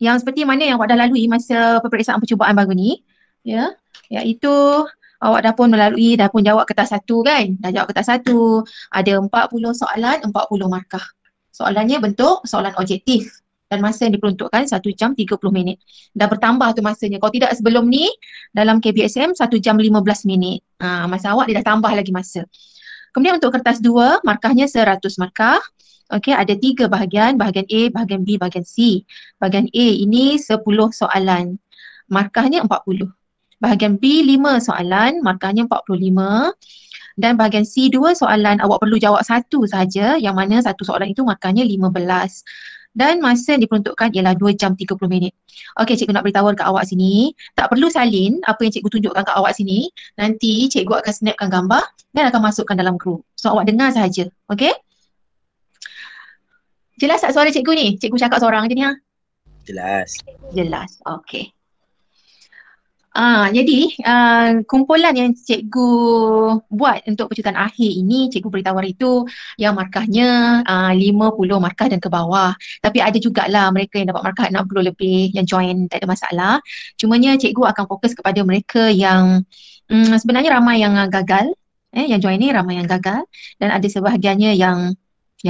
yang seperti mana yang awak dah lalui masa peperiksaan percubaan baru ni, ya, iaitu awak dah pun melalui, dah pun jawab kertas satu kan? Dah jawab kertas satu, ada 40 soalan, 40 markah. Soalannya bentuk soalan objektif dan masa yang diperuntukkan 1 jam 30 minit. Dah bertambah tu masanya. Kalau tidak sebelum ni, dalam KBSM 1 jam 15 minit. Masa awak dia dah tambah lagi masa. Kemudian untuk kertas 2, markahnya 100 markah. Okey, ada 3 bahagian, bahagian A, bahagian B, bahagian C. Bahagian A ini 10 soalan, markahnya 40. Bahagian B 5 soalan, markahnya 45. Dan bahagian C 2 soalan, awak perlu jawab satu sahaja, yang mana satu soalan itu markahnya 15. Dan masa yang diperuntukkan ialah 2 jam 30 minit. Okey, cikgu nak beritahu kat awak sini, tak perlu salin apa yang cikgu tunjukkan kat awak sini. Nanti cikgu akan snapkan gambar dan akan masukkan dalam group. So awak dengar sahaja. Okey? Jelas tak suara cikgu ni? Cikgu cakap seorang je ni ha? Jelas. Jelas. Okey. Jadi kumpulan yang cikgu buat untuk pecutan akhir ini, cikgu beritahu hari itu yang markahnya 50 markah dan ke bawah. Tapi ada jugalah mereka yang dapat markah 60 lebih yang join, tak ada masalah. Cumanya cikgu akan fokus kepada mereka yang sebenarnya ramai yang gagal. Yang join ni ramai yang gagal dan ada sebahagiannya yang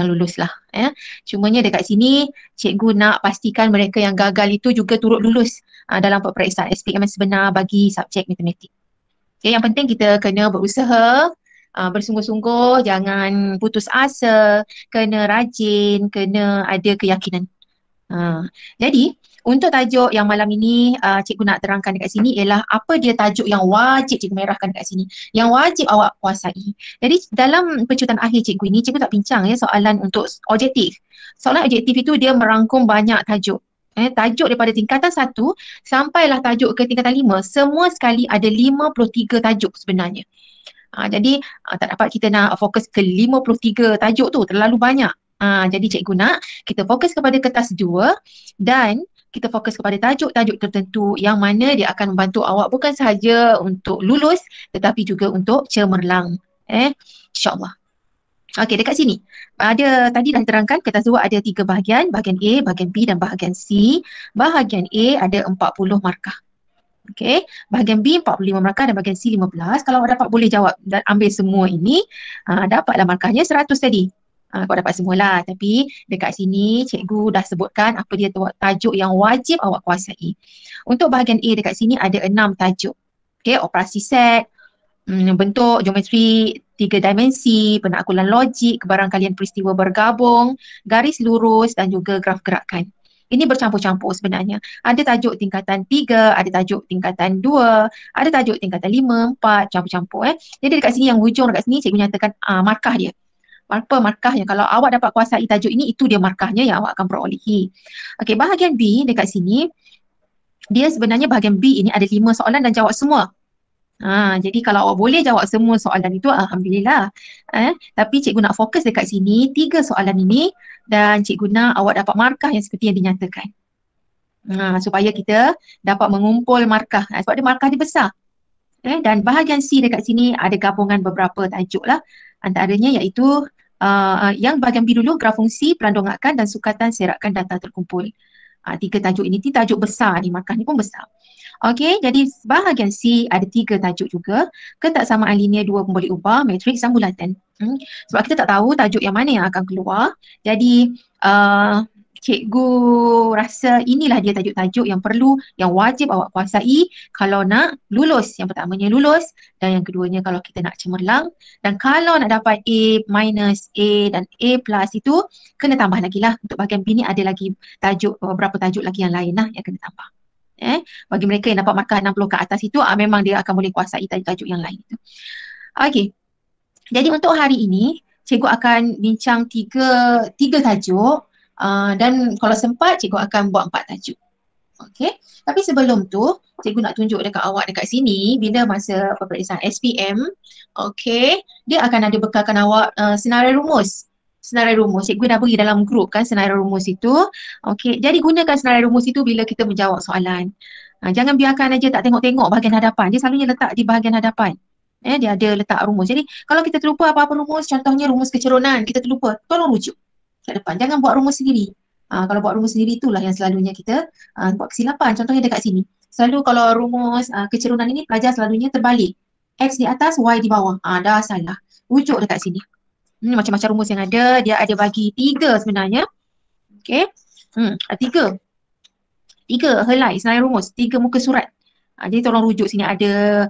lulus lah. Cumanya dekat sini cikgu nak pastikan mereka yang gagal itu juga turut lulus dalam peperiksaan SPM yang sebenar bagi subjek matematik. Okay, yang penting kita kena berusaha, bersungguh-sungguh, jangan putus asa, kena rajin, kena ada keyakinan. Jadi untuk tajuk yang malam ini cikgu nak terangkan dekat sini ialah apa dia tajuk yang wajib cikgu merahkan dekat sini, yang wajib awak kuasai. Jadi dalam pecutan akhir cikgu ini, cikgu tak bincang ya soalan untuk objektif. Soalan objektif itu dia merangkum banyak tajuk. Tajuk daripada tingkatan 1 sampailah tajuk ke tingkatan 5, semua sekali ada 53 tajuk sebenarnya. Jadi tak dapat kita nak fokus ke 53 tajuk tu, terlalu banyak. Jadi cikgu nak kita fokus kepada kertas 2 dan kita fokus kepada tajuk-tajuk tertentu yang mana dia akan membantu awak bukan sahaja untuk lulus tetapi juga untuk cemerlang. InsyaAllah. Okey, dekat sini ada tadi dah diterangkan kertas 2 ada 3 bahagian, bahagian A, bahagian B dan bahagian C. Bahagian A ada 40 markah. Okey, bahagian B 45 markah dan bahagian C 15. Kalau awak dapat boleh jawab dan ambil semua ini, dapatlah markahnya 100 tadi. Kau dapat semualah, tapi dekat sini cikgu dah sebutkan apa dia tajuk yang wajib awak kuasai. Untuk bahagian A dekat sini ada 6 tajuk. Okey, operasi set, bentuk, geometri, 3 dimensi, penaklukan logik, kebarangkalian peristiwa bergabung, garis lurus dan juga graf gerakan. Ini bercampur-campur sebenarnya. Ada tajuk tingkatan 3, ada tajuk tingkatan 2, ada tajuk tingkatan 5, 4, campur-campur. Jadi dekat sini yang hujung dekat sini cikgu nyatakan markah dia. Apa markahnya? Kalau awak dapat kuasai tajuk ini, itu dia markahnya yang awak akan perolehi. Okey, bahagian B dekat sini, dia sebenarnya bahagian B ini ada 5 soalan dan jawab semua. Jadi kalau awak boleh jawab semua soalan itu, alhamdulillah. Tapi cikgu nak fokus dekat sini, 3 soalan ini dan cikgu nak awak dapat markah yang seperti yang dinyatakan. Supaya kita dapat mengumpul markah. Sebab dia markah dia besar. Dan bahagian C dekat sini ada gabungan beberapa tajuk lah. Antaranya iaitu yang bahagian B dulu, graf fungsi, perandongakan dan sukatan serakan data terkumpul. 3 tajuk ini, tajuk besar ni, markah ni pun besar. Okey, jadi bahagian C ada 3 tajuk juga. Ketaksamaan linear 2 pun boleh ubah, matriks dan bulatan. Sebab kita tak tahu tajuk yang mana yang akan keluar. Jadi cikgu rasa inilah dia tajuk-tajuk yang perlu, yang wajib awak kuasai kalau nak lulus. Yang pertamanya lulus dan yang keduanya kalau kita nak cemerlang. Dan kalau nak dapat A minus, A dan A plus itu kena tambah lagi lah. Untuk bahagian B ni ada lagi tajuk, beberapa tajuk lagi yang lain lah yang kena tambah. Bagi mereka yang dapat markah 60 ke atas itu memang dia akan boleh kuasai tajuk yang lain itu. Okey. Jadi untuk hari ini cikgu akan bincang tiga tajuk. Dan kalau sempat cikgu akan buat 4 tajuk. Okey. Tapi sebelum tu cikgu nak tunjuk dekat awak dekat sini bila masa peperiksaan SPM, okey, dia akan ada bekalkan awak senarai rumus. Senarai rumus cikgu dah beri dalam grup kan senarai rumus itu. Okey, jadi gunakan senarai rumus itu bila kita menjawab soalan. Jangan biarkan aja tak tengok-tengok bahagian hadapan. Dia selalunya letak di bahagian hadapan. Dia ada letak rumus. Jadi kalau kita terlupa apa-apa rumus, contohnya rumus kecerunan, kita terlupa, tolong rujuk ke depan. Jangan buat rumus sendiri. Kalau buat rumus sendiri itulah yang selalunya kita buat kesilapan. Contohnya dekat sini. Selalu kalau rumus kecerunan ini pelajar selalunya terbalik. X di atas, Y di bawah. Dah salah. Rujuk dekat sini. Macam-macam rumus yang ada. Dia ada bagi 3 sebenarnya. Okey. Tiga. Tiga helai senarai rumus. 3 muka surat. Jadi tolong rujuk sini ada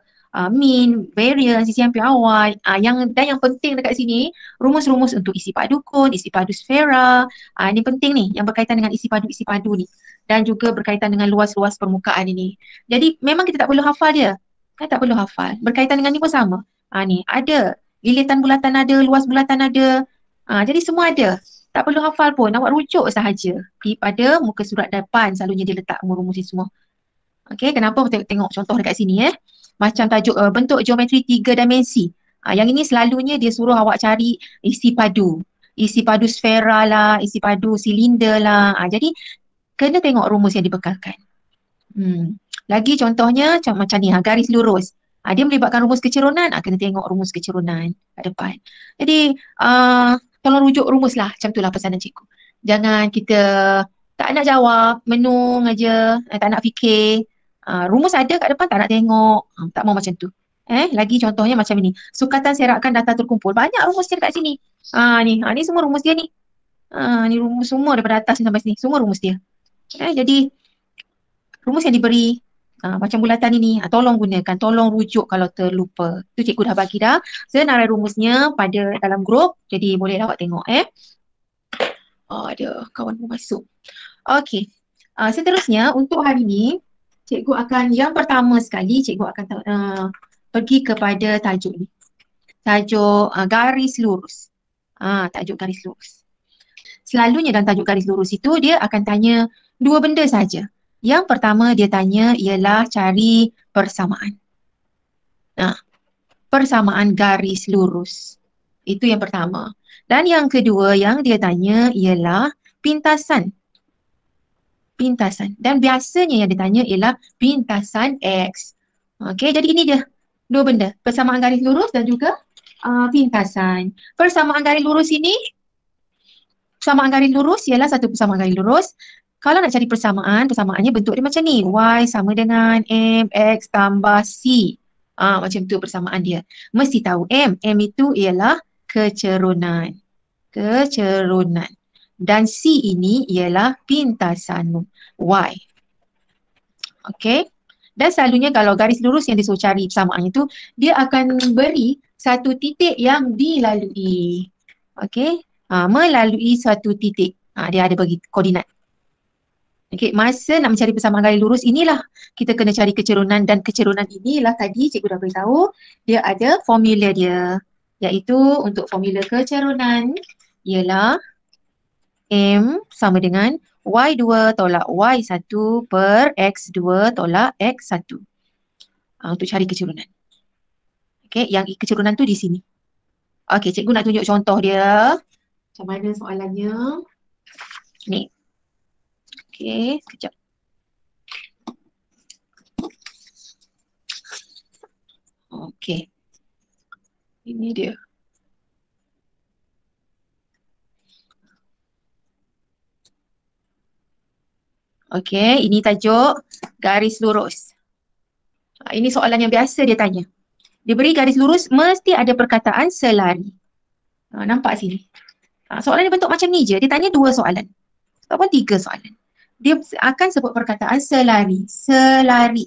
mean, variance, CCMP awal. Yang penting dekat sini, rumus-rumus untuk isi padu kon, isi padu sfera. Ini penting ni, yang berkaitan dengan isi padu ni. Dan juga berkaitan dengan luas-luas permukaan ini. Jadi memang kita tak perlu hafal dia. Kita tak perlu hafal. Berkaitan dengan ni pun sama. Ni ada. Lilitan bulatan ada, luas bulatan ada. Jadi semua ada. Tak perlu hafal pun. Awak rujuk sahaja pada muka surat depan. Selalunya dia letak rumus ni semua. Okey, kenapa tengok contoh dekat sini Macam tajuk bentuk geometri 3 dimensi. Yang ini selalunya dia suruh awak cari isi padu. Isi padu sfera lah, isi padu silinder lah. Jadi kena tengok rumus yang dibekalkan. Lagi contohnya macam ni, garis lurus. Dia melibatkan rumus kecerunan, kena tengok rumus kecerunan kat depan. Jadi tolong rujuk rumus lah. Macam itulah pesanan cikgu. Jangan kita tak nak jawab, menung aja, tak nak fikir. Rumus ada kat depan tak nak tengok. Tak mau macam tu. Lagi contohnya macam ini. Sukatan serakan data terkumpul. Banyak rumusnya dekat sini. Ni semua rumus dia ni. Ni rumus semua daripada atas ni sampai sini. Semua rumus dia. Jadi rumus yang diberi macam bulatan ini, tolong gunakan, tolong rujuk kalau terlupa. Tu cikgu dah bagi dah senarai rumusnya pada dalam grup. Jadi boleh awak tengok ada kawan pun masuk. Okey. Seterusnya untuk hari ini cikgu akan, yang pertama sekali cikgu akan pergi kepada tajuk ni. Tajuk garis lurus. Tajuk garis lurus. Selalunya dalam tajuk garis lurus itu dia akan tanya 2 benda saja. Yang pertama dia tanya ialah cari persamaan. Persamaan garis lurus. Itu yang pertama. Dan yang kedua yang dia tanya ialah pintasan. Pintasan. Dan biasanya yang ditanya ialah pintasan X. Okey, jadi ini dia 2 benda. Persamaan garis lurus dan juga pintasan. Persamaan garis lurus ini, persamaan garis lurus ialah satu persamaan garis lurus. Kalau nak cari persamaannya bentuk dia macam ni. Y sama dengan MX tambah C. Macam tu persamaan dia. Mesti tahu M. M itu ialah kecerunan. Kecerunan. Dan C ini ialah pintasan Y. Okey. Dan selalunya kalau garis lurus yang disuruh cari persamaannya tu, dia akan beri satu titik yang dilalui. Okey. Melalui satu titik. Dia ada bagi koordinat. Okey, masa nak mencari persamaan garis lurus inilah kita kena cari kecerunan, dan kecerunan inilah tadi cikgu dah beritahu dia ada formula dia, iaitu untuk formula kecerunan ialah M sama dengan Y2 tolak Y1 per X2 tolak X1 untuk cari kecerunan. Okey, yang kecerunan tu di sini. Okey, cikgu nak tunjuk contoh dia. Macam mana soalannya? Ni. Okey, sekejap. Okey. Ini dia. Okey, ini tajuk garis lurus. Ini soalan yang biasa dia tanya. Dia beri garis lurus, mesti ada perkataan selari. Nampak sini. Soalan dia bentuk macam ni je. Dia tanya 2 soalan. Ataupun 3 soalan. Dia akan sebut perkataan selari. Selari.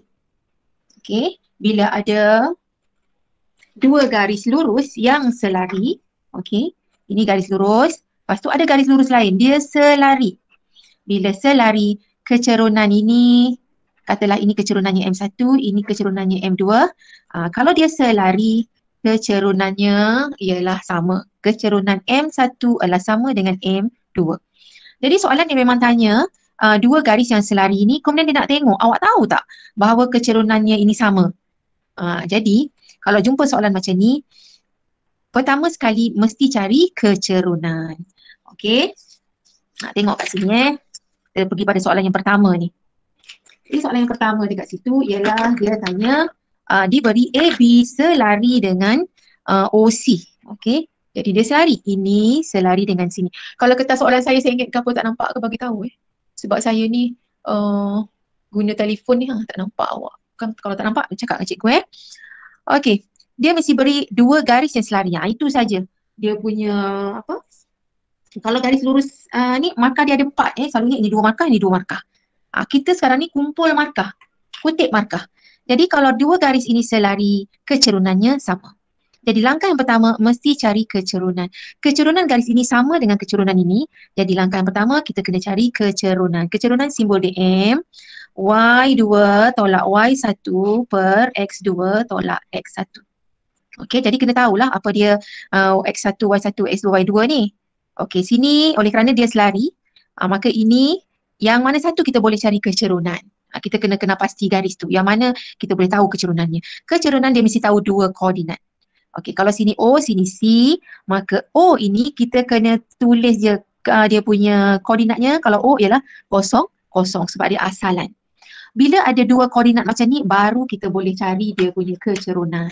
Okey. Bila ada 2 garis lurus yang selari. Okey. Ini garis lurus. Lepas tu ada garis lurus lain. Dia selari. Bila selari, kecerunan ini, katalah ini kecerunannya M1, ini kecerunannya M2. Kalau dia selari, kecerunannya ialah sama. Kecerunan M1 adalah sama dengan M2. Jadi soalan dia memang tanya 2 garis yang selari ini, kemudian dia nak tengok, awak tahu tak bahawa kecerunannya ini sama? Jadi kalau jumpa soalan macam ni, pertama sekali mesti cari kecerunan. Okey. Tengok kat sini Kita pergi pada soalan yang pertama ni. Jadi soalan yang pertama dekat situ ialah dia tanya diberi AB selari dengan OC. Okey. Jadi dia selari. Ini selari dengan sini. Kalau kertas soalan saya ingat ke apa tak nampak ke bagi tahu Sebab saya ni uh, guna telefon ni tak nampak awak. Kalau tak nampak cakap dengan cikgu Okey. Dia mesti beri dua garis yang selari. Itu saja. Dia punya apa? Kalau garis lurus ni markah dia ada empat selalunya ini dua markah, ini dua markah. Kita sekarang ni kumpul markah. Kutip markah. Jadi kalau dua garis ini selari, kecerunannya sama. Jadi langkah yang pertama mesti cari kecerunan. Kecerunan garis ini sama dengan kecerunan ini. Jadi langkah yang pertama kita kena cari kecerunan. Kecerunan simbol DM. Y2 tolak Y1 per X2 tolak X1. Okey, jadi kena tahulah apa dia X1, Y1, X2, Y2 ni. Okey, sini oleh kerana dia selari, maka ini yang mana satu kita boleh cari kecerunan. Kita kena pasti garis tu. Yang mana kita boleh tahu kecerunannya. Kecerunan dia mesti tahu dua koordinat. Okey, kalau sini O, sini C, maka O ini kita kena tulis dia punya koordinatnya. Kalau O ialah kosong, kosong sebab dia asalan. Bila ada dua koordinat macam ni, baru kita boleh cari dia punya kecerunan.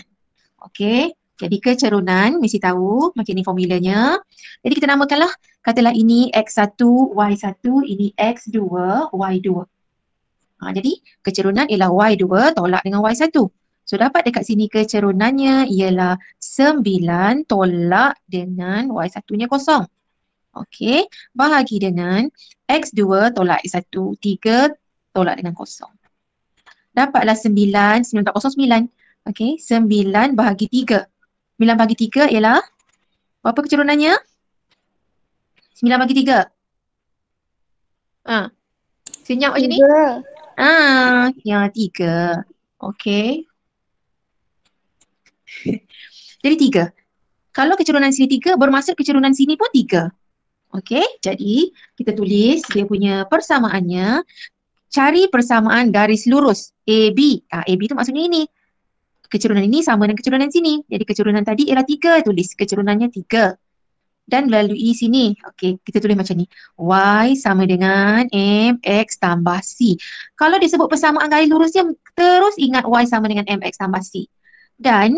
Okey, jadi kecerunan mesti tahu macam ni formulanya. Jadi kita namakanlah, katalah ini X1, Y1, ini X2, Y2. Jadi kecerunan ialah Y2 tolak dengan Y1. So dapat dekat sini kecerunannya ialah 9 tolak dengan Y1-nya kosong. Okey, bahagi dengan X2 tolak X1, 3 tolak dengan kosong. Dapatlah 9, 9 tak kosong 9. Okey, 9 bahagi 3. 9 bahagi 3 ialah berapa kecerunannya? 9 bahagi 3. Senyap macam ni? 3. Ya 3. Okey. Jadi 3. Kalau kecerunan sini 3, bermaksud kecerunan sini pun 3. Okey, jadi kita tulis dia punya persamaannya. Cari persamaan garis lurus AB. AB tu maksudnya ini. Kecerunan ini sama dengan kecerunan sini. Jadi kecerunan tadi ialah 3. Tulis kecurunannya 3. Dan melalui sini. Okey, kita tulis macam ni. Y sama dengan MX tambah C. Kalau disebut persamaan garis lurusnya, terus ingat Y sama dengan MX tambah C. Dan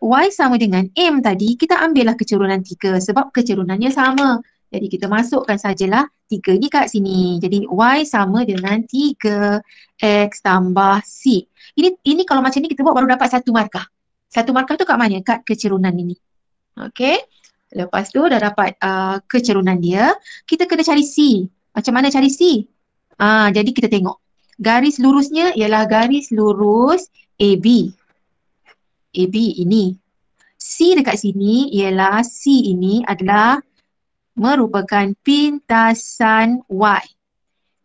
Y sama dengan M tadi, kita ambillah kecerunan 3 sebab kecerunannya sama. Jadi kita masukkan sajalah 3 ni kat sini. Jadi Y sama dengan 3 X tambah C. Ini kalau macam ni kita buat baru dapat satu markah. Satu markah tu kat mana? Kat kecerunan ini. Okey. Lepas tu dah dapat kecerunan dia, kita kena cari C. Macam mana cari C? Jadi kita tengok. Garis lurusnya ialah garis lurus AB. AB ini. C dekat sini ialah C ini adalah merupakan pintasan Y.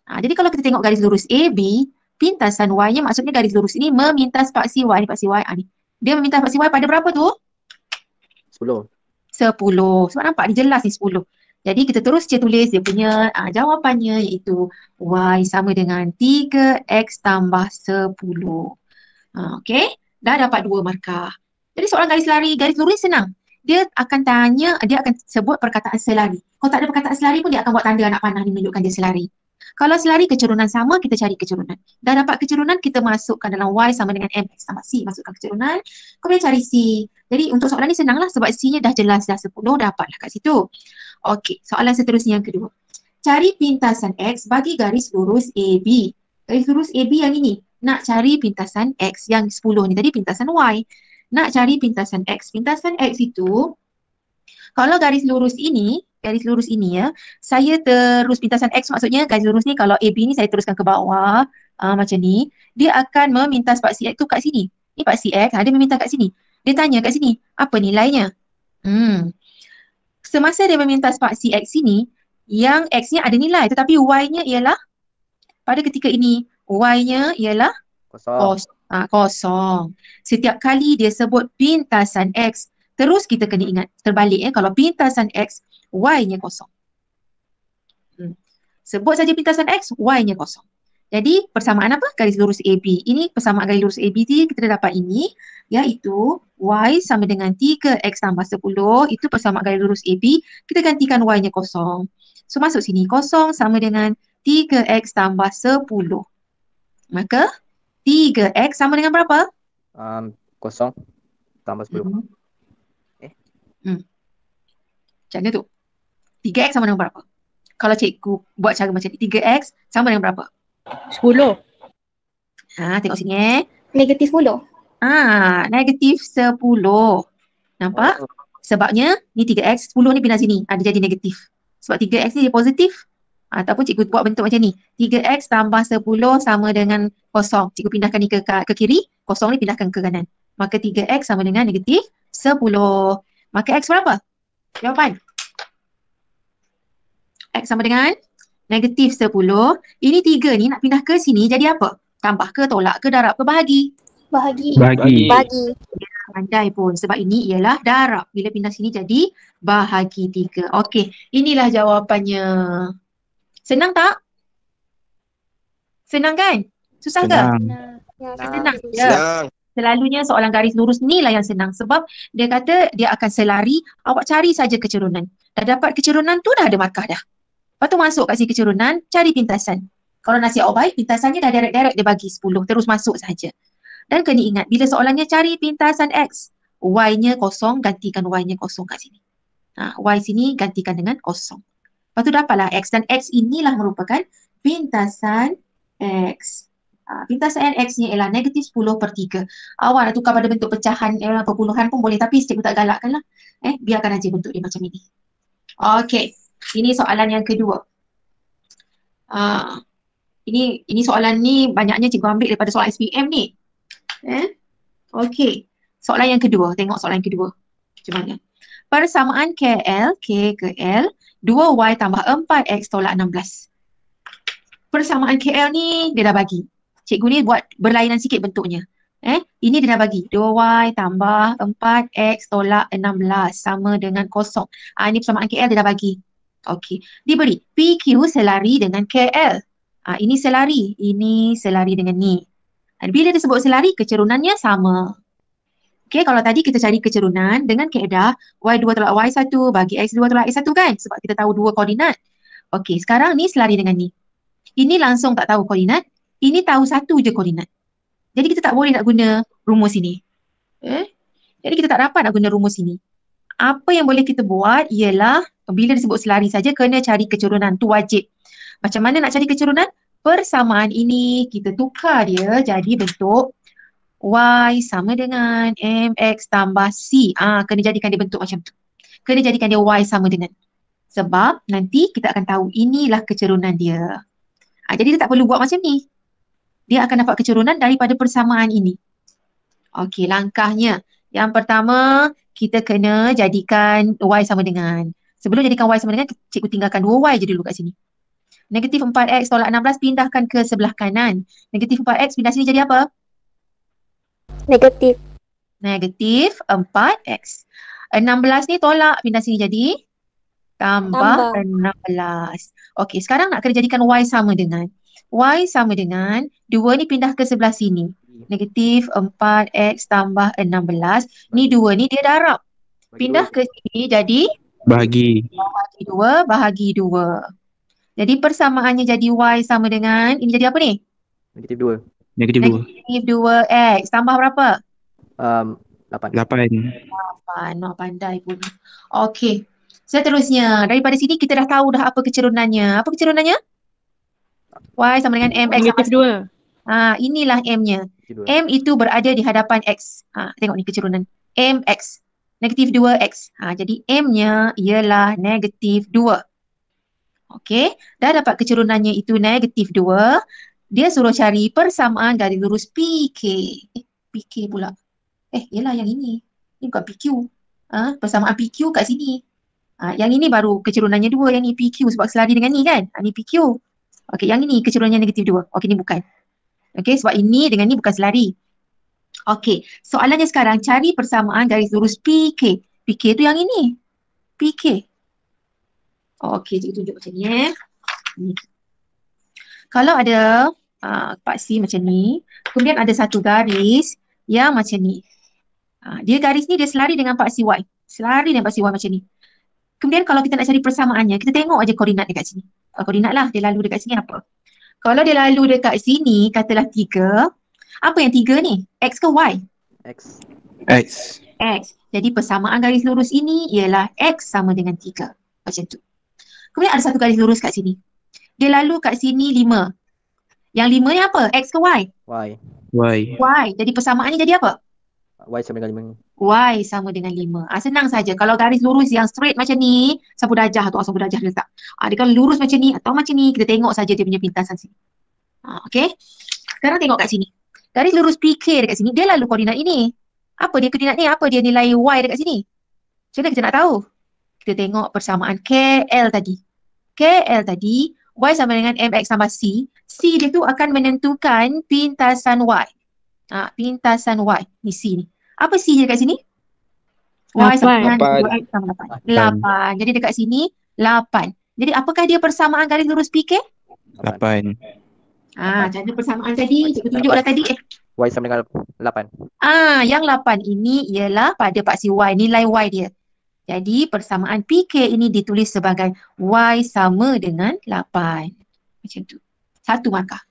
Jadi kalau kita tengok garis lurus AB, pintasan Y-nya maksudnya garis lurus ini memintas paksi Y. Ni paksi Y ni. Dia memintas paksi Y pada berapa tu? 10. 10. Sebab nampak dia jelas ni 10. Jadi kita terus je tulis dia punya jawapannya iaitu Y sama dengan 3X tambah 10. Okey, dah dapat 2 markah. Jadi soalan garis lari, garis lurus senang. Dia akan tanya, dia akan sebut perkataan selari. Kalau tak ada perkataan selari pun dia akan buat tanda anak panah ni menunjukkan dia selari. Kalau selari kecerunan sama, kita cari kecerunan. Dah dapat kecerunan, kita masukkan dalam Y sama dengan MX tambah C. Masukkan kecerunan, kemudian cari C. Jadi untuk soalan ni senanglah sebab C-nya dah jelas, dah 10, dapatlah kat situ. Okey, soalan seterusnya yang kedua. Cari pintasan X bagi garis lurus AB. Garis lurus AB yang ini. Nak cari pintasan X yang 10 ni tadi pintasan Y. Nak cari pintasan X. Pintasan X itu, kalau garis lurus ini ya, saya terus pintasan X maksudnya garis lurus ni kalau AB ni saya teruskan ke bawah macam ni, dia akan memintas paksi X tu kat sini. Ni paksi X, dia meminta kat sini. Dia tanya kat sini, apa nilainya? Semasa dia memintas paksi X sini, yang X-nya ada nilai tetapi Y-nya ialah pada ketika ini Y-nya ialah Kosong. kosong. Setiap kali dia sebut pintasan X, terus kita kena ingat terbalik kalau pintasan X, Y-nya kosong. Sebut saja pintasan X, Y-nya kosong. Jadi persamaan apa? Garis lurus AB. Ini persamaan garis lurus AB kita dah dapat ini, iaitu Y sama dengan 3X tambah 10. Itu persamaan garis lurus AB. Kita gantikan Y-nya kosong. So masuk sini, kosong sama dengan 3X tambah 10. Maka 3X sama dengan berapa? Kosong tambah 10. Macam mana tu? 3x sama dengan berapa? Kalau cikgu buat cara macam ni, 3x sama dengan berapa? 10. Tengok sini Negatif 10. Negatif 10. Nampak? Oh. Sebabnya ni 3x, 10 ni pindah sini. Ada jadi negatif. Sebab 3x ni dia positif. Ataupun cikgu buat bentuk macam ni. 3x tambah 10 sama dengan kosong. Cikgu pindahkan ni ke kiri, kosong ni pindahkan ke kanan. Maka 3x sama dengan negatif 10. Maka x berapa? Jawapan. X sama dengan negatif 10. Ini 3 ni nak pindah ke sini jadi apa? Tambah ke, tolak ke, darab ke, bahagi? Bahagi. Bagi. Pandai pun sebab ini ialah darab. Bila pindah sini jadi bahagi 3. Okey, inilah jawapannya. Senang tak? Senang kan? Susah ke? Senang. Ya. Senang. Selalunya soalan garis lurus ni lah yang senang sebab dia kata dia akan selari, awak cari saja kecerunan. Dah dapat kecerunan tu dah ada markah dah. Lepas tu masuk kat sini kecerunan, cari pintasan. Kalau nasib awak baik, pintasannya dah direct-direct dia bagi 10, terus masuk saja. Dan kena ingat, bila soalannya cari pintasan X, Y-nya kosong, gantikan Y-nya kosong kat sini. Y sini gantikan dengan kosong. Lepas tu dapatlah X dan X inilah merupakan pintasan X. Pintasan X-nya ialah negatif 10 per 3. Awak nak tukar pada bentuk pecahan perpuluhan pun boleh tapi cikgu tak galakkan lah. Biarkan aja bentuk dia macam ini. Okey, ini soalan yang kedua. Ini soalan ni banyaknya cikgu ambil daripada soalan SPM ni. Okey, soalan yang kedua. Tengok soalan yang kedua. Macam mana? Persamaan KL, K ke L, 2Y tambah 4X tolak 16. Persamaan KL ni dia dah bagi. Cikgu ni buat berlainan sikit bentuknya. Ini dia dah bagi. 2Y tambah 4X tolak 16 sama dengan kosong. Ini persamaan KL dia dah bagi. Okey. Diberi PQ selari dengan KL. Ini selari dengan ni. Bila disebut selari, kecerunannya sama. Okey, kalau tadi kita cari kecerunan dengan kaedah Y2 tolak Y1 bagi X2 tolak X1 kan? Sebab kita tahu dua koordinat. Okey, sekarang ni selari dengan ni. Ini langsung tak tahu koordinat. Ini tahu satu je koordinat. Jadi kita tak boleh nak guna rumus ini. Jadi kita tak dapat nak guna rumus ini. Apa yang boleh kita buat ialah bila disebut selari saja kena cari kecerunan. Tu wajib. Macam mana nak cari kecerunan? Persamaan ini kita tukar dia jadi bentuk Y sama dengan MX tambah C. Kena jadikan dia bentuk macam tu. Kena jadikan dia Y sama dengan. Sebab nanti kita akan tahu inilah kecerunan dia. Jadi dia tak perlu buat macam ni. Dia akan dapat kecerunan daripada persamaan ini. Okey, langkahnya. Yang pertama, kita kena jadikan Y sama dengan. Sebelum jadikan Y sama dengan, cikgu tinggalkan 2Y je dulu kat sini. Negatif 4X tolak 16 pindahkan ke sebelah kanan. Negatif 4X pindah sini jadi apa? Negatif. Negatif 4X. 16 ni tolak, pindah sini jadi tambah 16. Okey, sekarang nak kena jadikan Y sama dengan. Y sama dengan 2 ni pindah ke sebelah sini. Negatif 4X tambah 16. Ni 2 ni dia darab. Pindah ke sini jadi Bahagi. bahagi 2. Jadi persamaannya jadi Y sama dengan, ini jadi apa ni? Negatif 2. Negatif 2. Negatif 2X. Tambah berapa? 8. 8. Pandai pun. Okey. Seterusnya, daripada sini kita dah tahu dah apa kecerunannya. Apa kecerunannya? Y sama dengan MX. Negatif 2. Inilah M-nya. M itu berada di hadapan X. Tengok ni kecerunan. MX. Negatif 2X. Jadi M-nya ialah negatif 2. Okey. Dah dapat kecerunannya itu negatif 2. Dia suruh cari persamaan garis lurus PK. PK pula. Yelah yang ini. Ini bukan PQ. Persamaan PQ kat sini. Yang ini baru kecerunannya 2. Yang ni PQ sebab selari dengan ni kan. Ni PQ. Okey, yang ini kecerunannya negatif 2. Okey, ni bukan. Okey, sebab ini dengan ni bukan selari. Okey, soalannya sekarang cari persamaan garis lurus PK. PK tu yang ini. PK. Okey, cikgu tunjuk macam ni Ni. Kalau ada paksi macam ni, kemudian ada satu garis yang macam ni. Dia garis ni dia selari dengan paksi Y. Selari dengan paksi Y macam ni. Kemudian kalau kita nak cari persamaannya, kita tengok aja koordinat dekat sini. Koordinat lah, dia lalu dekat sini apa? Kalau dia lalu dekat sini, katalah 3. Apa yang 3 ni? X ke Y? X. X. X. Jadi persamaan garis lurus ini ialah X sama dengan 3. Macam tu. Kemudian ada satu garis lurus kat sini. Dia lalu kat sini 5. Yang 5 ni apa? X ke Y? Y. Y. Jadi persamaannya jadi apa? Y sama dengan 5 ni. Y sama dengan 5. Senang saja. Kalau garis lurus yang straight macam ni, sapu darjah tu, sapu darjah letak. Dia kalau lurus macam ni atau macam ni, kita tengok saja dia punya pintasan sini. Okey. Sekarang tengok kat sini. Garis lurus PK dekat sini, dia lalu koordinat ini. Apa dia koordinat ni? Apa dia nilai Y dekat sini? Macam mana kita nak tahu? Kita tengok persamaan KL tadi. KL tadi, Y sama dengan MX tambah C. C dia tu akan menentukan pintasan Y. Pintasan Y. Ni C ni. Apa C dia dekat sini? Y sama dengan 2X sama 8. 8. Jadi dekat sini, 8. Jadi apakah dia persamaan garis lurus PK? 8. Cara persamaan tadi, cikgu tunjuklah tadi. Y sama dengan 8. Yang 8 ini ialah pada paksi Y, nilai Y dia. Jadi persamaan PK ini ditulis sebagai Y sama dengan 8. Macam tu. Satu markah.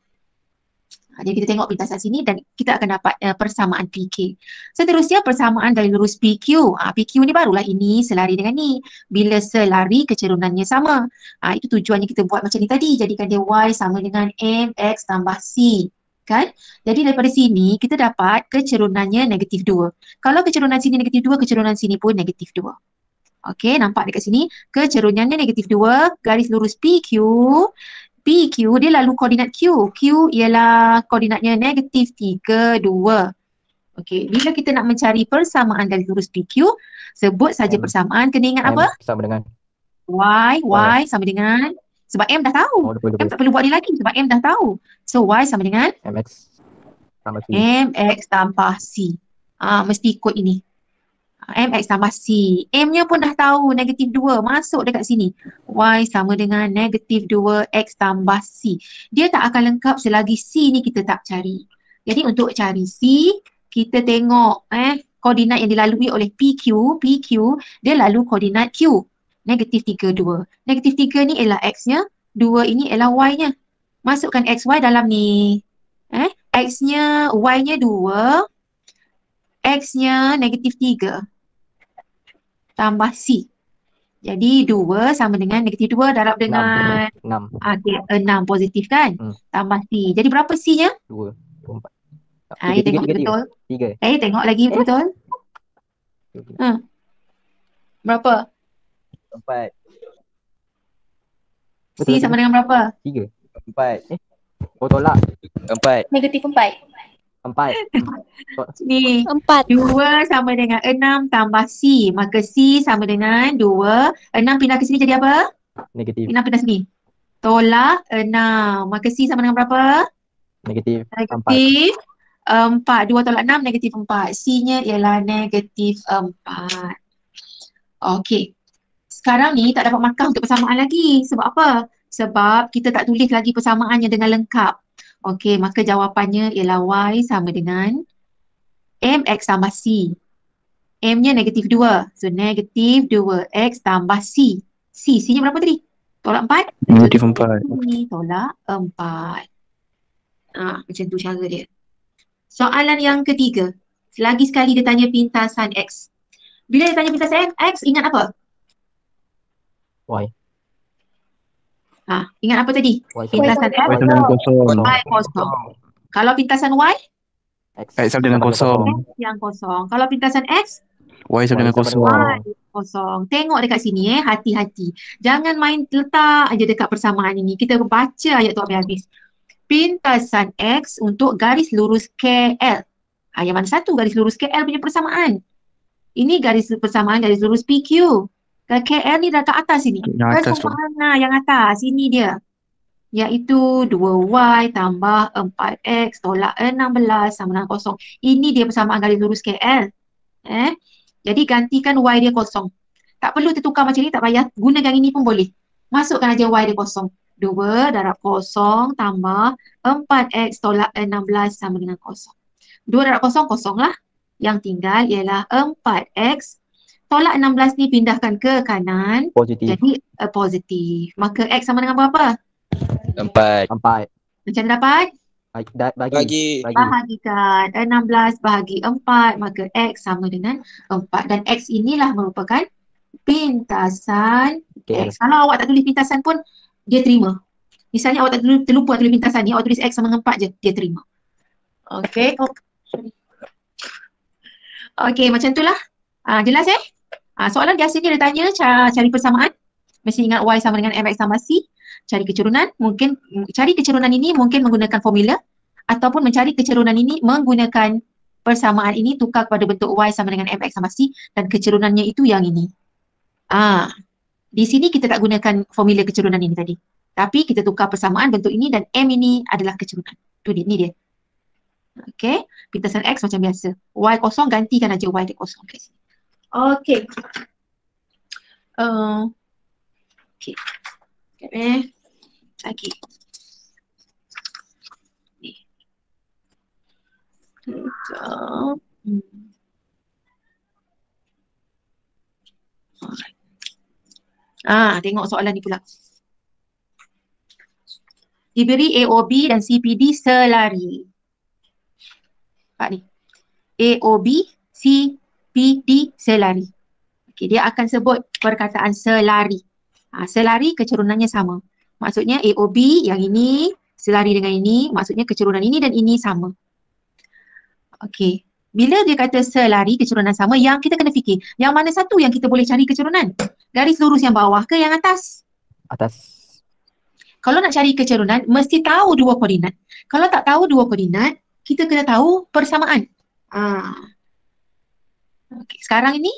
Jadi kita tengok pintasan sini dan kita akan dapat persamaan PK. Seterusnya persamaan garis lurus PQ. PQ ni barulah ini selari dengan ni. Bila selari kecerunannya sama. Itu tujuannya kita buat macam ni tadi. Jadikan dia Y sama dengan MX tambah C. Kan? Jadi daripada sini kita dapat kecerunannya negatif 2. Kalau kecerunan sini negatif 2, kecerunan sini pun negatif 2. Okey, nampak dekat sini. Kecerunannya negatif 2, garis lurus PQ. PQ dia lalu koordinat Q. Q ialah koordinatnya negatif 3, 2. Okey, bila kita nak mencari persamaan garis lurus PQ, sebut saja persamaan. Kena ingat apa? Sama dengan Y sama dengan, sebab M dah tahu. M tak perlu buat ni lagi sebab M dah tahu. So Y sama dengan MX tambah C. MX tambah C. Mesti ikut ini. MX tambah C. M-nya pun dah tahu negatif 2. Masuk dekat sini. Y sama dengan negatif 2X tambah C. Dia tak akan lengkap selagi C ni kita tak cari. Jadi untuk cari C, kita tengok koordinat yang dilalui oleh PQ. PQ dia lalu koordinat Q. Negatif 3, 2. Negatif 3 ni ialah X-nya. 2 ini ialah Y-nya. Masukkan XY dalam ni. X-nya, Y-nya 2. X-nya negatif 3. Tambah C. Jadi 2 sama dengan negatif 2 darab dengan 6. 6 positif kan? Tambah C. Jadi berapa C-nya? 2. 4. Tengok betul. 3. Tengok lagi betul. Berapa? 4. C sama dengan berapa? 3. 4. Tolak. 4. Negatif 4. 4. Ni 4. 2 sama dengan 6 tambah C. Maka C sama dengan 2. 6 pindah ke sini jadi apa? Negatif. Pindah sini. Tolak 6. Maka C sama dengan berapa? Negatif 4. Negatif 4. 2 tolak 6 negatif 4. C-nya ialah negatif 4. Okey. Sekarang ni tak dapat markah untuk persamaan lagi. Sebab apa? Sebab kita tak tulis lagi persamaannya dengan lengkap. Okey, maka jawapannya ialah Y sama dengan MX tambah C. M-nya negatif 2. So, negatif 2X tambah C. C-nya berapa tadi? Tolak 4? Negatif 4. Tolak 4. Macam tu cara dia. Soalan yang ketiga. Lagi sekali dia tanya pintasan X. Bila dia tanya pintasan X, ingat apa? Y. Ingat apa tadi? Y Pintasan X. Y sama dengan kosong. Y kosong. Kalau pintasan Y? X sama dengan kosong. X yang kosong. Kalau pintasan X? Y sama dengan kosong. Y kosong. Tengok dekat sini hati-hati. Jangan main letak aja dekat persamaan ini. Kita baca ayat tu habis-habis. Pintasan X untuk garis lurus KL. Yang mana satu garis lurus KL punya persamaan? Ini garis persamaan garis lurus PQ. KL ni dah kat atas sini. Yang atas tu. Yang atas. Ini dia. Iaitu 2Y tambah 4X tolak 16 sama dengan kosong. Ini dia persamaan garis lurus KL. Jadi gantikan Y dia kosong. Tak perlu tertukar macam ni, tak payah. Gunakan ini pun boleh. Masukkan aja Y dia kosong. 2 darab kosong tambah 4X tolak 16 sama dengan kosong. 2 darab kosong, kosong lah. Yang tinggal ialah 4X. Tolak 16 ni pindahkan ke kanan. Positif. Jadi positif. Maka X sama dengan berapa? 4. Macam dapat? Bagi. Bahagikan 16 bahagi 4, maka X sama dengan 4. Dan X inilah merupakan pintasan KL. X. Kalau awak tak tulis pintasan pun, dia terima. Misalnya awak tak terlupa tulis pintasan ni, awak tulis X sama dengan 4 je, dia terima. Okey. Okey, macam itulah. Jelas soalan biasanya dia tanya cari persamaan. Mesti ingat Y sama dengan MX tambah C. Cari kecurunan, mungkin cari kecurunan ini mungkin menggunakan formula ataupun mencari kecurunan ini menggunakan persamaan ini tukar kepada bentuk Y sama dengan MX tambah C dan kecurunannya itu yang ini. Di sini kita tak gunakan formula kecurunan ini tadi. Tapi kita tukar persamaan bentuk ini dan M ini adalah kecurunan. Tu dia, ni dia. Okey, pintasan X macam biasa. Y kosong gantikan aja Y dia kosong kat sini. Okey. Okey. Lagi. Ni. Sekejap. Tengok soalan ni pula. Diberi AOB dan CPD selari. Nampak ni. AOB, CPD selari. Okey, dia akan sebut perkataan selari. Selari kecerunannya sama. Maksudnya AOB yang ini selari dengan ini, maksudnya kecurunan ini dan ini sama. Okey. Bila dia kata selari kecurunan sama, yang kita kena fikir, yang mana satu yang kita boleh cari kecurunan? Garis lurus yang bawah ke yang atas? Atas. Kalau nak cari kecurunan, mesti tahu dua koordinat. Kalau tak tahu dua koordinat, kita kena tahu persamaan. Okay. Sekarang ini,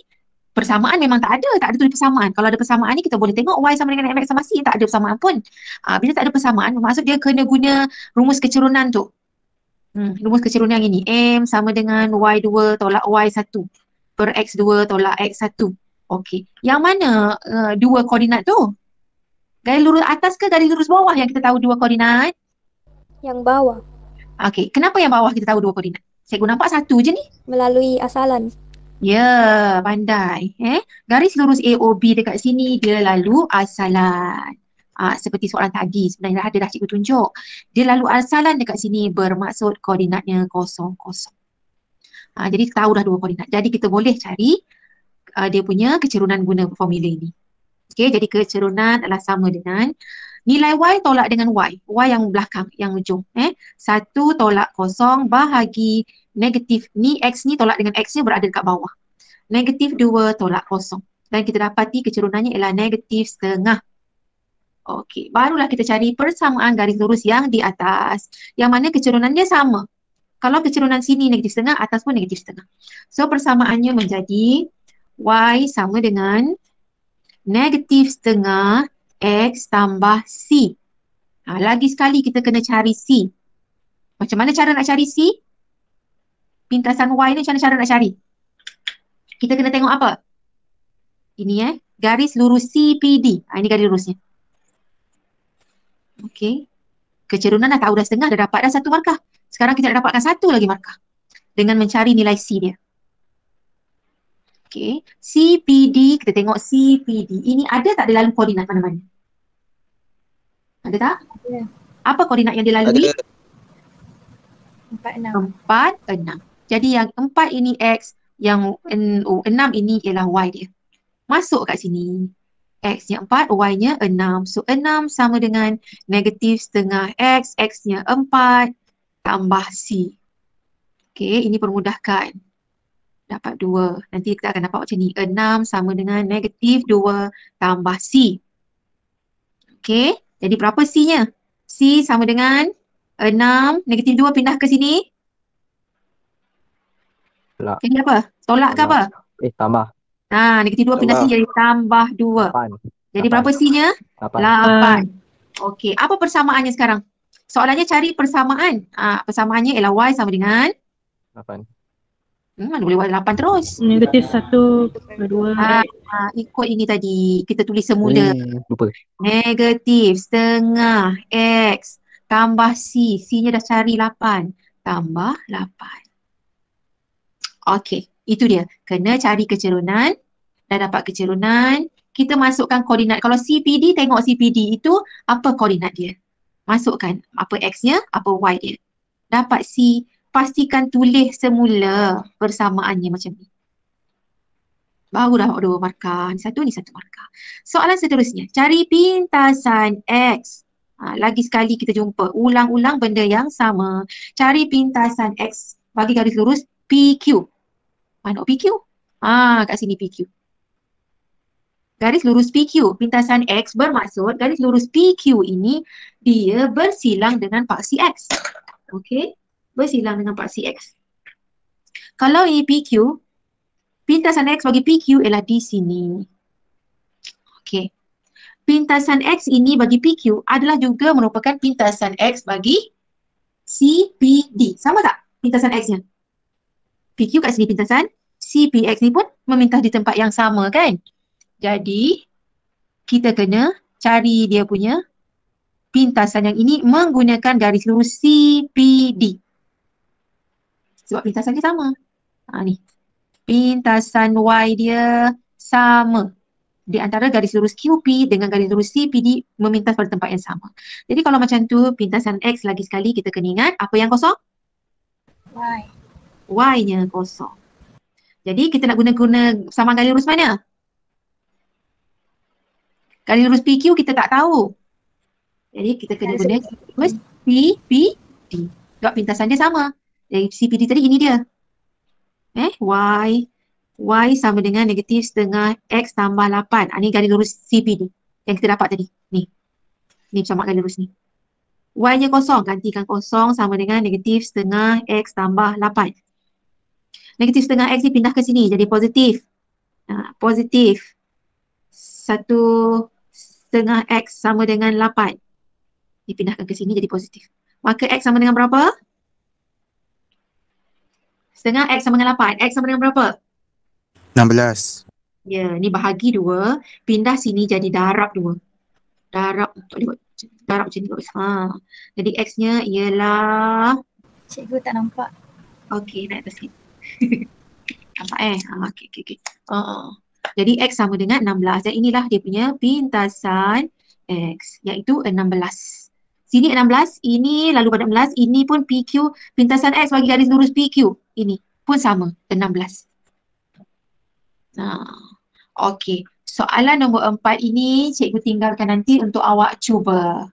persamaan memang tak ada tulis persamaan. Kalau ada persamaan ni, kita boleh tengok Y sama dengan MX sama C, tak ada persamaan pun. Bila tak ada persamaan, maksud dia kena guna rumus kecurunan tu. Rumus kecurunan yang ini, M sama dengan Y2 tolak Y1 per X2 tolak X1. Okey. Yang mana dua koordinat tu? Garis lurus atas ke garis lurus bawah yang kita tahu dua koordinat? Yang bawah. Okey, kenapa yang bawah kita tahu dua koordinat? Cikgu nampak satu je ni. Melalui asalan. Ya, pandai. Garis lurus AOB dekat sini dia lalu asalan. Seperti soalan tadi sebenarnya ada dah cikgu tunjuk. Dia lalu asalan dekat sini bermaksud koordinatnya 0, 0. Jadi tahu dah dua koordinat. Jadi kita boleh cari dia punya kecerunan guna formula ini. Okey, jadi kecerunan adalah sama dengan nilai Y tolak dengan Y. Y yang belakang, yang ujung. 1 tolak 0 bahagi negatif. Ni X ni tolak dengan X nya berada dekat bawah. Negatif 2 tolak 0. Dan kita dapati kecerunannya ialah negatif setengah. Okey, barulah kita cari persamaan garis lurus yang di atas. Yang mana kecurunannya sama. Kalau kecerunan sini negatif setengah, atas pun negatif setengah. So persamaannya menjadi Y sama dengan negatif setengah X tambah C. Lagi sekali kita kena cari C. Macam mana cara nak cari C? Pintasan Y ni macam mana cara nak cari? Kita kena tengok apa? Ini garis lurus CPD. Ini garis lurusnya. Okey. Kecerunan dah tahu dah setengah, dah dapat dah satu markah. Sekarang kita nak dapatkan satu lagi markah. Dengan mencari nilai C dia. Okey. CPD, kita tengok CPD. Ini ada tak dia lalu koordinat mana-mana? Ada tak? Ada. Apa koordinat yang dilalui? 4, 6. 4, 6. Jadi yang 4 ini X, yang 6 ini ialah Y dia. Masuk kat sini. X-nya 4, Y-nya 6. So 6 sama dengan negatif setengah X, X-nya 4 tambah C. Okey, ini permudahkan. Dapat 2. Nanti kita akan dapat macam ni. 6 sama dengan negatif 2 tambah C. Okey, jadi berapa C-nya? C sama dengan 6, negatif 2 pindah ke sini. Tolak. Jadi apa? Tolak ke apa? Tambah. Negatif 2 pindah sini jadi tambah 2. 8. Jadi berapa C-nya? 8. Okey, apa persamaannya sekarang? Soalannya cari persamaan. Persamaannya ialah Y sama dengan 8. mana boleh Y 8 terus? Negatif 1, 2. Ikut ini tadi. Kita tulis semula. Lupa. Negatif setengah X tambah C. C-nya dah cari 8. Tambah 8. Okey, itu dia. Kena cari kecerunan. Dah dapat kecerunan. Kita masukkan koordinat. Kalau CPD, tengok CPD itu apa koordinat dia. Masukkan apa X-nya, apa Y dia. dapat C, pastikan tulis semula persamaannya macam ni. Baru dapat 2 markah. Ni satu markah. Soalan seterusnya, cari pintasan X. Lagi sekali kita jumpa, ulang-ulang benda yang sama. Cari pintasan X bagi garis lurus PQ. Mana PQ? Kat sini PQ. Garis lurus PQ, pintasan X bermaksud garis lurus PQ ini dia bersilang dengan paksi X. Okey, bersilang dengan paksi X. Kalau ini PQ, pintasan X bagi PQ ialah di sini. Okey. Pintasan X ini bagi PQ adalah juga merupakan pintasan X bagi CPD. Sama tak pintasan X-nya? PQ kat sini pintasan, CPX ni pun memintah di tempat yang sama kan? Jadi, kita kena cari dia punya pintasan yang ini menggunakan garis lurus CPD. Sebab pintasan dia sama. Ni. Pintasan Y dia sama. Di antara garis lurus QP dengan garis lurus CPD memintas pada tempat yang sama. Jadi kalau macam tu, pintasan X lagi sekali kita kena ingat apa yang kosong? Y. Y-nya kosong. Jadi kita nak guna sama garis lurus mana? Garis lurus PQ kita tak tahu. Jadi kita kena guna garis lurus CPD. Sebab pintasan dia sama. Jadi CPD tadi ini dia. Y sama dengan negatif setengah X tambah 8. Ini garis lurus CPD yang kita dapat tadi. Ni macam garis lurus ni. Y-nya kosong. Gantikan kosong sama dengan negatif setengah X tambah 8. Negatif setengah X ni pindah ke sini jadi positif. Positif. 1 setengah X sama dengan 8. Dipindahkan ke sini jadi positif. Maka X sama dengan berapa? Setengah X sama dengan 8. X sama dengan berapa? 16. Ya, ni bahagi 2. Pindah sini jadi darab 2. Darab, tak boleh buat. Darab macam ni. Jadi X-nya ialah... Cikgu tak nampak. Okey, naik atas sikit. Nampak okey. Jadi X sama dengan 16. Dan inilah dia punya pintasan X, iaitu 16. Sini 16, ini lalu pada 16, ini pun PQ, pintasan X bagi garis lurus PQ. Ini pun sama, 16. Okey, soalan nombor 4 ini cikgu tinggalkan nanti untuk awak cuba.